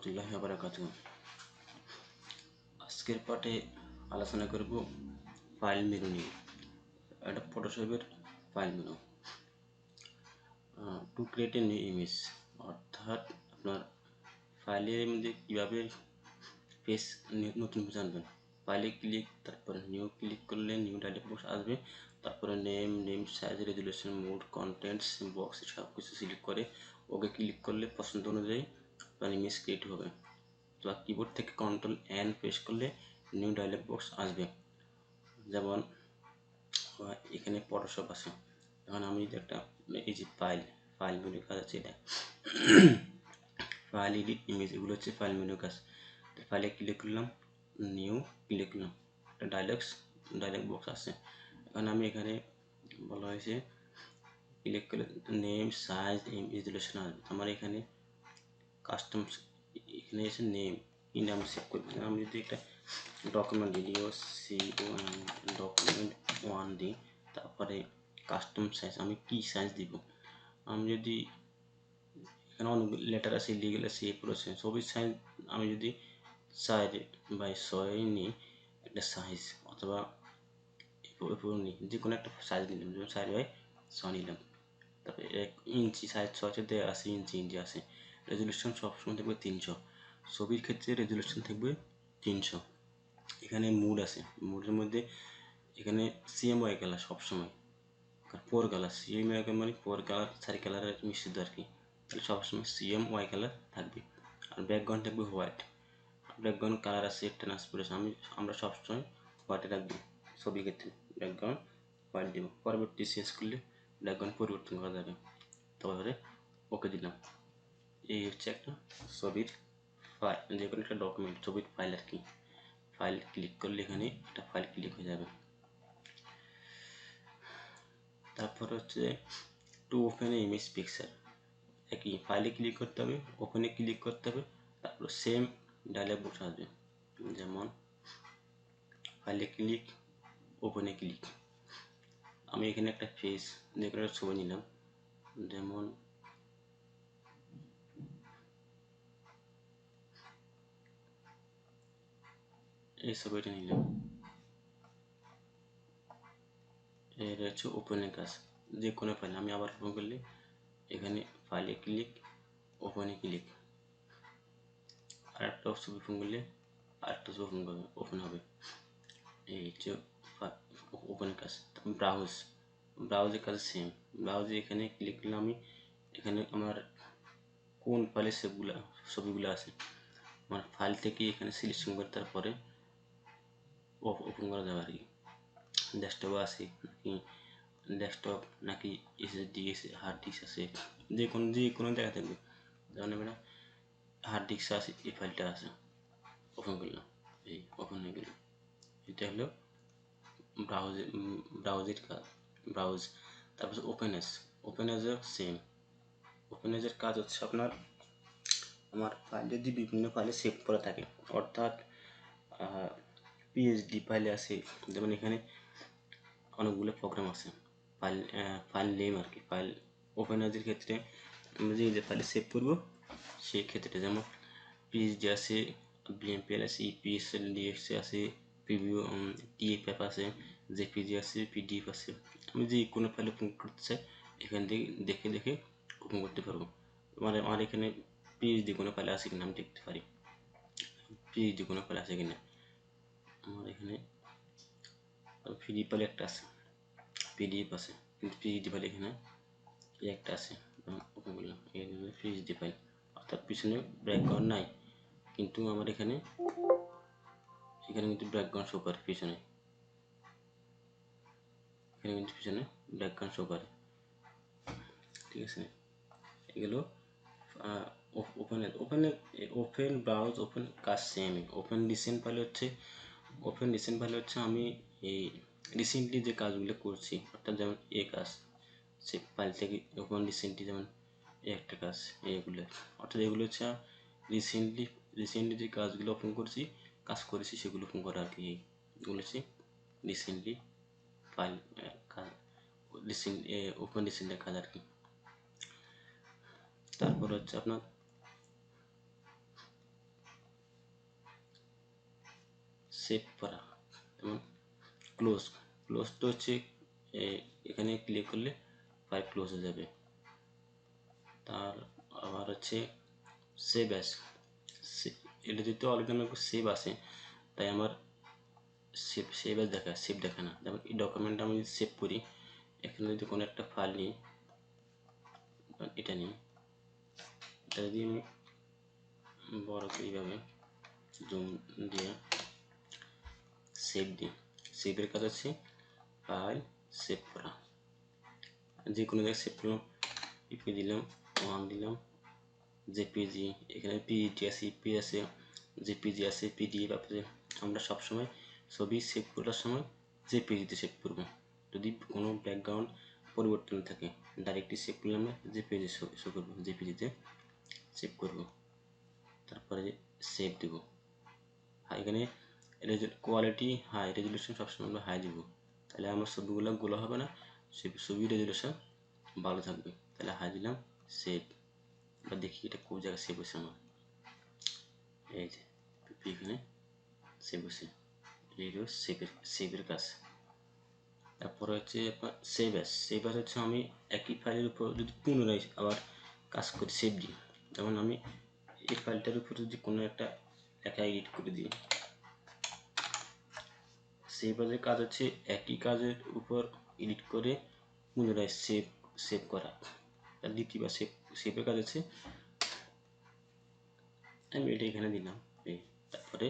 রহমতুল্লাহি ওয়া বারাকাতুহু। আজকের পাঠে আলোচনা করব ফাইল মেনু নিয়ে। এটা ফটোশপের file menu. To create a new image, অর্থাৎ আপনার ফাইলের মধ্যে কীভাবে পেজ নতুন আনবেন। ফাইলে ক্লিক, তারপরে নিউ ক্লিক করলে নিউ ডায়লগ বক্স আসবে। তারপরে name size, resolution, mode, contents, box সব কিছু সিলেক্ট করে ওকে ক্লিক করলে পছন্দ অনুযায়ী আপনার ইমেজ ক্রিয়েট হবে। তো কিবোর্ড থেকে কন্ট্রোল এন প্রেস করলে নিউ ডায়লগ বক্স আসবে। যেমন এখানে ফটোশপ আছে। এখন আমি যদি একটা এই যে ফাইল মেনু কাজ আছে, এটা ফাইল, এডিট, ইমেজ, এগুলো হচ্ছে ফাইল মেনু কাজ। ফাইলে ক্লিক করলাম, নিউ ক্লিক করলাম, একটা ডায়লগ বক্স আছে। এখন আমি এখানে বলা হয়েছে ক্লিক করলে নেম সাইজ রেজুলেশন আসবে। আমার এখানে কাস্টম, এখানে এসে নেম কি নাম সেভ করবো। আমি যদি একটা ডকুমেন্ট ডকুমেন্ট 1 দিই, তারপরে কাস্টম সাইজ আমি কি সাইজ দিব। আমি যদি এখানে অনেক লেটার আছে, লিগেল আছে, এ আছে, সবই সাইজ আমি যদি 4x6 নিই একটা সাইজ, অথবা নিই যে কোনো একটা সাইজ নিলাম, যেমন 4x6 নিলাম। তারপরে 1 ইঞ্চি সাইজ 6 দেওয়া আছে, ইঞ্চি আছে। রেজুলেশন সবসময় থাকবে 300, ছবির ক্ষেত্রে রেজুলেশন থাকবে 300। এখানে মুড আছে, মুডের মধ্যে এখানে CMY কালার সবসময়, 4 কালার, CMY মানে 4 কালার, 4 কালারের মিশ্রিত আর কি। তাহলে সবসময় CMY কালার থাকবে। আর ব্যাকগ্রাউন্ড থাকবে হোয়াইট। ব্যাকগ্রাউন্ড কালার আছে ট্রান্সপারেন্ট, আমরা সবসময় হোয়াইটে রাখবো ছবির ক্ষেত্রে। ব্যাকগ্রাউন্ড হোয়াইট দেবো, পরবর্তী চেঞ্জ করলে ব্যাকগ্রাউন্ড পরিবর্তন করা যাবে। তারপরে ওকে দিলাম। এই হচ্ছে একটা ছবির ফাইল, যে কোনো একটা ডকুমেন্ট, ছবির ফাইল আর কি। ফাইল ক্লিক করলে এখানে একটা ফাইল ক্লিক হয়ে যাবে। তারপর হচ্ছে টু ওপেন ইমেজ পিকচার, একই ফাইলে ক্লিক করতে হবে, ওপেনে ক্লিক করতে হবে, তারপর সেম ডায়লগ বক্স আসবে। যেমন ফাইলে ক্লিক, ওপেনে ক্লিক। আমি এখানে একটা ফেস, যে কোনো একটা ছবি নিলাম, যেমন এই ছবিটা নিলাম। এর হচ্ছে ওপেনের কাজ, যে কোনো ফাইল আমি আবার ওপেন করলে এখানে ফাইলে ক্লিক, ওপেনে ক্লিক, আরেকটা ছবি ওপেন করলে আরেকটা ছবি ওপেন হবে। এই হচ্ছে ওপেনের কাজ। ব্রাউজের কাজ সেম। ব্রাউজে এখানে ক্লিক করলে আমি এখানে আমার কোন ফাইলে ছবিগুলো আছে, আমার ফাইল থেকে এখানে সিলেকশন করে তারপরে ওপেন করা যাবে আর কি। ডেস্কটপ আছে নাকি, ডেস্কটপ নাকি SSD হার্ড ডিস্ক আছে, যে কোনো জায়গা থাকবে। যেমন আমরা হার্ড ডিস্ক আছে, এই ফাইলটা আছে, ওপেন করলাম, এই ওপেন হয়ে গেল। এটা হলো ব্রাউজের কাজ, ব্রাউজ। তারপর ওপেনেজও সেম। ওপেনেজের কাজ হচ্ছে আপনার, আমার ফাইল যদি বিভিন্ন ফাইলে সেভ করা থাকে, অর্থাৎ PSD ফাইলে আছে, যেমন এখানে অনেকগুলো প্রোগ্রাম আছে, ফাইল নেম আর কি। ফাইল ওপেনারের ক্ষেত্রে আমরা যে ফাইলে সেভ করবো সেই ক্ষেত্রে, যেমন PSD আছে, BMPL আছে, EPSL DX আছে, প্রিভিউ TFF আছে, JPG আছে, PDF আছে। আমি যে কোনো ফাইল ওপেন করতে চাই এখান থেকে দেখে ওপেন করতে পারবো। আমার এখানে PSD কোনো ফাইল আছে কিনা আমি দেখতে পারি, PSD কোনো ফাইল আছে কিনা। আমার এখানে PDF ফাইল একটা আছে, PDF আছে, কিন্তু PSD ফাইল এখানে একটা আছে, ওপেন করলাম, এখানে PSD ফাইল, অর্থাৎ পিছনে ব্যাকগ্রাউন্ড নাই, কিন্তু আমার এখানে কিন্তু ব্যাকগ্রাউন্ড শো করে পিছনে, এখানে কিন্তু পিছনে ব্যাকগ্রাউন্ড শো করে। ঠিক আছে, এগুলো ওপেন ব্রাউজ, ওপেন কাজ সেম। ওপেন রিসেন্ট ফাইল হচ্ছে আমি এই রিসেন্টলি যে কাজগুলো করছি, অর্থাৎ যেমন এই কাজ, সে ফাইল থেকে ওপেন রিসেন্টলি, যেমন এই একটা কাজ, এইগুলো, অর্থাৎ এগুলো হচ্ছে রিসেন্টলি যে কাজগুলো কাজ করেছি সেগুলো ওপেন করা আর কি। এগুলো হচ্ছে রিসেন্টলি ফাইল ওপেন রিসেন্টের কাজ আর কি। তারপর হচ্ছে আপনার সেভ করা, যেমন ক্লোজ। ক্লোজটা হচ্ছে এখানে ক্লিক করলে ফাইল ক্লোজ হয়ে যাবে। তার আবার হচ্ছে সেভ অ্যাজ, এটা যেহেতু অলরেডি আমার সেভ আছে তাই আমার সেভ অ্যাজ দেখায়, সেভ দেখে না। যেমন এই ডকুমেন্টটা আমি যদি সেভ করি, এখানে যদি কোনো একটা ফাইল নিই, এটা নিই, এটা যদি আমি বড় করে এইভাবে জুম দিয়ে সেভ দিই, সেভের কাজ হচ্ছে ফাইল সেভ করা। যে কোনো জায়গায় সেভ করলাম, ইপি দিলাম, ওয়ান দিলাম, জেপিজি, এখানে পিইটি আছে, ইপি আছে, জেপিজি আছে, পিডিএফ আছে। আমরা সবসময় ছবি সেভ করার সময় জেপিজিতে সেভ করব। যদি কোনো ব্যাকগ্রাউন্ড পরিবর্তন থাকে ডাইরেক্টলি সেভ করলে আমরা জেপিজি শো করবো, জেপিজিতে সেভ করব। তারপরে সেভ দেব। এখানে কোয়ালিটি হাই, রেজলিউশন সবসময় আমরা হাই দিব, তাহলে আমার ছবিগুলো গোলা হবে না, ছবি রেজলিউশন ভালো থাকবে। তাহলে হাই দিলাম, সেভ। বা দেখি এটা কোন জায়গায় সেভ হয়েছে আমার, এই যে এখানে সেভ হয়েছে। এই হলো সেভের কাজ। তারপরে হচ্ছে আপনার সেভ অ্যাজ। সেভ অ্যাজ হচ্ছে আমি একই ফাইলের উপর যদি পুনরায় আবার কাজ করি, সেভ দিই। যেমন আমি এই ফাইলটার উপর যদি কোনো একটা লেখা এডিট করে দিই, সেভ অ্যাজের কাজ হচ্ছে একই কাজের উপর এডিট করে পুনরায় সেভ করা। তার দ্বিতীয়বার সেভের কাজ হচ্ছে, আমি এটা এখানে দিলাম, তারপরে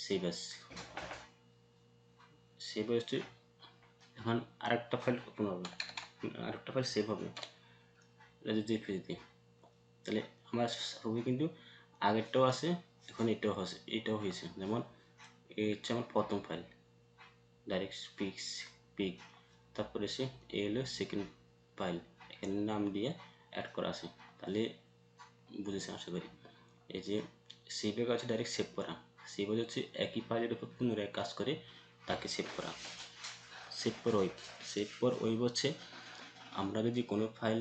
সেভ অ্যাজ। সেভ হচ্ছে এখন আরেকটা ফাইল ওপেন হবে, আরেকটা ফাইল সেভ হবে জেপিজিতে। তাহলে আমার ছবি কিন্তু আগেরটাও আছে, এখন এটাও হয়েছে। যেমন এই হচ্ছে আমার প্রথম ফাইল, ডাইরেক্ট পিক, তারপরে সে এ হলো সেকেন্ড ফাইল, এখানে নাম দিয়ে অ্যাড করা আছে। তাহলে বুঝেছেন আশা করি। এই যে সেভের কাছে ডাইরেক্ট সেভ করা, সেভ হচ্ছে একই ফাইলের উপর পুনরায় কাজ করে তাকে সেভ করা। Save for web, save for web হচ্ছে আমরা যদি কোনো ফাইল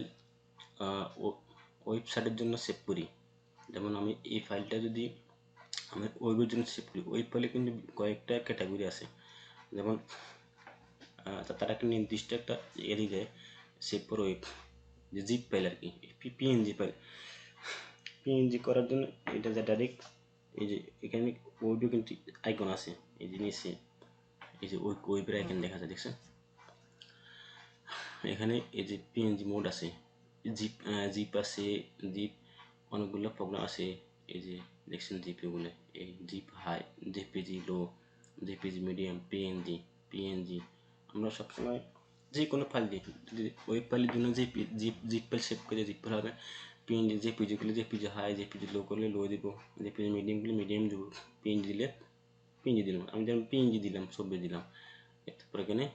ওয়েবসাইটের জন্য সেভ করি, যেমন আমি এই ফাইলটা যদি আমি ওয়েবের জন্য সেভ করি, ওয়েব ফাইলে কিন্তু কয়েকটা ক্যাটাগরি আছে। যেমন তারা একটা নির্দিষ্ট একটা এরিয়া দেয় সেভ ফর ওয়েব, যে জিপ ফাইল আর কি, পিএনজি ফাইল। পিএনজি করার জন্য এটা যে ডাইরেক্ট এই যে এখানে ওয়েবে কিন্তু আইকন আছে, এই যে নিচে এই যে ওয়েবের আইকন দেখা যায়, দেখছেন? এখানে এই যে পিএনজি মোড আছে, জিপ আছে, জিপ অনেকগুলো প্রোগ্রাম আছে। এই যে দেখছেন জিপিগুলো, এই জিপ হাই, জেপিজি লো, জেপিজি মিডিয়াম, পিএনজি। আমরা সবসময় যে কোনো ফাইল দিই, যদি ওয়েব ফাইলের জন্য জিপ ফাইল সেভ করে জিপ ফাইল হবে। পিএনজি জেপিজি করলে জেপিজি হাই, জেপিজি লো করলে লো দিব, জেপিজি মিডিয়াম করলে মিডিয়াম দিব, পিএনজি দিলে পিএনজি দিলাম। আমি যেমন পিএনজি দিলাম, ছবি দিলাম, তারপরে এখানে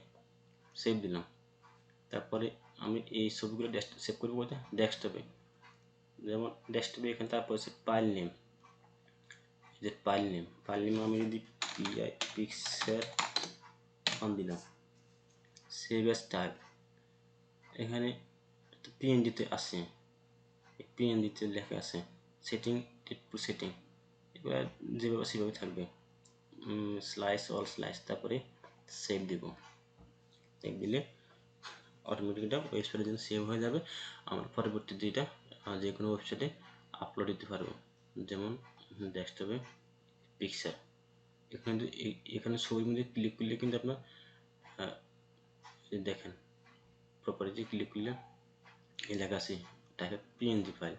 সেভ দিলাম। তারপরে আমি এই ছবিগুলো সেভ করবো কোথায়, ডেস্কটপে। যেমন ডেস্কটপে এখানে তারপর হচ্ছে ফাইল নেম, এই যে ফাইল নেম আমি যদি পিক্সার অন দিলাম, সেভ অ্যাজ টাইপ, এখানে পিএনজিতে আছে, পিএনজিতে লেখা আছে সেটিং, সেটিং, এগুলো যেভাবে সেভাবে থাকবে। স্লাইস, অল স্লাইস, তারপরে সেভ দিব। সেভ দিলে অটোমেটিক এটা ওয়েবসাইটের জন্য সেভ হয়ে যাবে। আমার পরবর্তীতে এটা যে কোনো ওয়েবসাইটে আপলোড দিতে পারবো। যেমন ডেস্কটপে পিকচার, এখানে ছবির মধ্যে ক্লিক করলে কিন্তু আপনার দেখেন প্রপার্টি ক্লিক করলে এই লেখা আছে টাইপ পিএনজি ফাইল।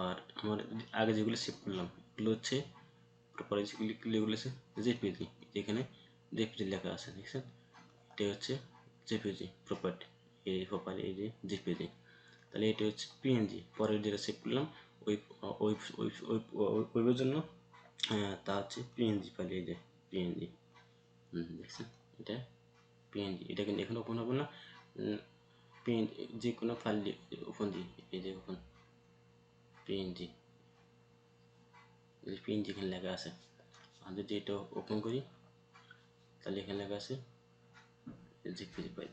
আর আমার আগে যেগুলো সেভ করলাম এগুলো হচ্ছে প্রপার্টি ক্লিক করলে এগুলো আছে জেপিজি, এখানে জেপিজি লেখা আছে, দেখছেন? এটা হচ্ছে জেপিজি প্রপার্টি, এই প্রপার্টি, এই যে জেপিজি। তাহলে এটা হচ্ছে পিএনজি। পরের যেটা সেভ করলাম ওয়েবের জন্য, তা হচ্ছে পিএনজি ফাইল, এই যে পিএনজি। দেখছেন এটা পিএনজি, এটা কিন্তু এখানে ওপেন হবে না। পিএনজি যে কোনো ফাইল ওপেন দিই, এই যে ওপেন পিএনজি, পিএনজি এখানে লেখা আছে। আর যদি এটা ওপেন করি তাহলে এখানে লেখা আছে জেপিজি ফাইল।